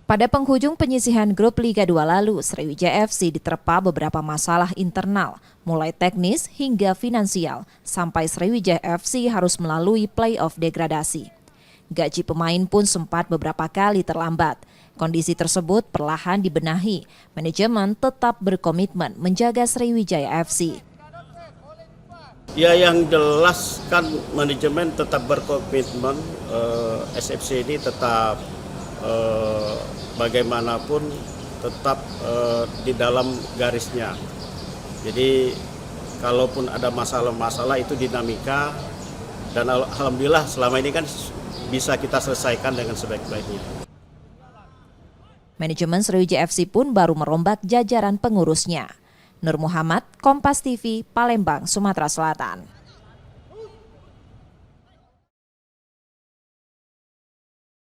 Pada penghujung penyisihan grup Liga 2 lalu, Sriwijaya FC diterpa beberapa masalah internal, mulai teknis hingga finansial, sampai Sriwijaya FC harus melalui play-off degradasi. Gaji pemain pun sempat beberapa kali terlambat. Kondisi tersebut perlahan dibenahi. Manajemen tetap berkomitmen menjaga Sriwijaya FC. Ya, yang jelas kan manajemen tetap berkomitmen, SFC ini tetap bagaimanapun tetap di dalam garisnya. Jadi kalaupun ada masalah-masalah itu dinamika, dan alhamdulillah selama ini kan bisa kita selesaikan dengan sebaik-baiknya. Manajemen Sriwijaya FC pun baru merombak jajaran pengurusnya. Nur Muhammad, Kompas TV, Palembang, Sumatera Selatan.